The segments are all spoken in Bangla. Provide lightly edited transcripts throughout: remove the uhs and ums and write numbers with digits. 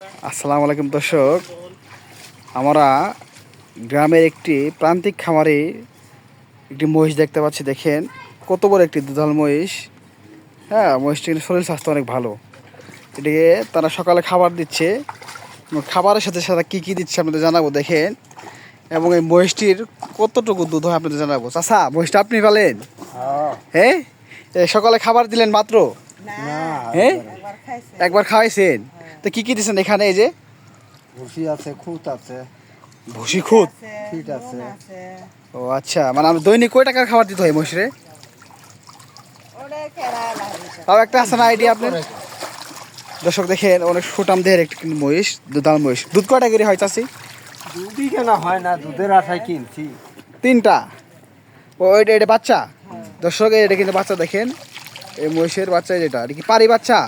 আসসালামু আলাইকুম দর্শক, আমরা গ্রামের একটি প্রান্তিক খামারে একটি মহিষ দেখতে পাচ্ছি। দেখেন কত বড় একটি দুধাল মহিষ। হ্যাঁ, মহিষটির শরীর স্বাস্থ্য অনেক ভালো। এটিকে তারা সকালে খাবার দিচ্ছে, খাবারের সাথে সাথে কী কী দিচ্ছে আপনাদের জানাবো। দেখেন, এবং এই মহিষটির কতটুকু দুধ হয় আপনাদের জানাবো। চাচা, মহিষটা আপনি পালেন? হ্যাঁ, সকালে খাবার দিলেন মাত্র? হ্যাঁ, একবার খাওয়াইছেন। তো কি কি দিচ্ছেন এখানে? এই যে ভুসি আছে, খুঁত আছে, ভুসি, খুদ। ফিট আছে। ও আচ্ছা, মানে আমরা দৈনিক কয় টাকার খাবার দিতে হয় মহিষরে? তাও একটা আছে না আইডিয়া আপনার? দর্শক দেখেন, অনেক সুটাম দেহের একটি মহিষ, দুধাল মহিষ। দুধ কয়টা করে হয় চাষি? দুধই কেন হয় না, দুধের আশায় কিনছি। 3টা। ও এটা বাচ্চা। দর্শক এটা কিন্তু বাচ্চা। দেখেন এই মহিষের বাচ্চা, যেটা এটা কি পারি বাচ্চা?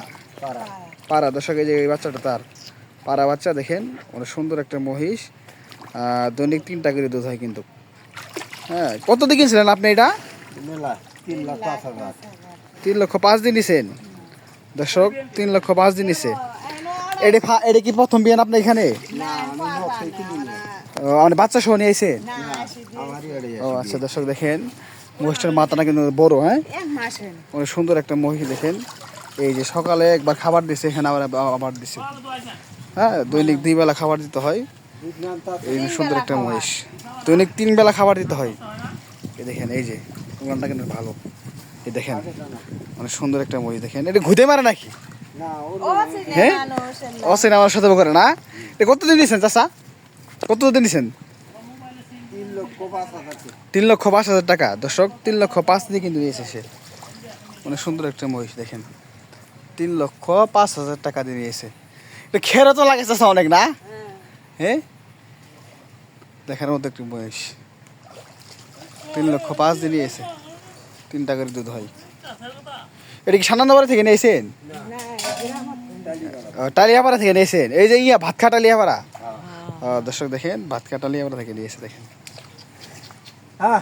পাড়া। দর্শক এই যে এই বাচ্চাটা তার পাড়া বাচ্চা। দেখেন অনেক সুন্দর একটা মহিষ। দৈনিক 3টা করে দুধ হয় কিন্তু। হ্যাঁ, কত দিয়ে কিনছিলেন আপনি এটা? মেলা 3,05,000। 3,05,000 দিয়ে নিছেন। দর্শক 3,05,000 দিয়ে নিছে। এটা কি প্রথম বিয়ান আপনি এখানে? না, আমি নকশাই কিনি না। মানে বাচ্চা সহ নিয়ে আইছেন? আমারই এড়ে ও আচ্ছা। দর্শক দেখেন মহিষটার মাথাটা কিন্তু বড়। হ্যাঁ, অনেক সুন্দর একটা মহিষ। দেখেন এই যে সকালে একবার খাবার দিছে, এখানে আবার দিছে। হ্যাঁ, দৈনিক 2 বেলা খাবার দিতে হয়। এই সুন্দর একটা মহিষ, দৈনিক 3 বেলা খাবার দিতে হয়। এই দেখেন, এই যে উলানটা কিন্তু ভালো। এই দেখেন অনেক সুন্দর একটা মহিষ। দেখেন এটা ঘুরে মারে নাকি? হ্যাঁ, অসেন আমার সাথে করে না। এটা কতদিন নিছেন চাচা? কতদিন নিছেন? 3,05,000 টাকা। দর্শক 3,05,000 দিয়ে কিন্তু নিয়েছে সে। অনেক সুন্দর একটা মহিষ। দেখেন 3,05,000 টাকা দিয়ে নিয়েছে। এটা খেরো তো লাগে চাচা অনেক না? হ্যাঁ, দেখার মতো একটি মহিষ। 3,05,000 দিয়ে নিয়েছে। 3টা করে দুধ হয়। এটা কি সান্নানবাড়ি থেকে নিয়েছেন? টালিয়াপাড়া থেকে নিয়েছেন? এই যে ভাত খাটা লিয়াপাড়া। দর্শক দেখেন, ভাত কাটা লিয়াপাড়া থেকে নিয়েছে। দেখেন হ্যাঁ,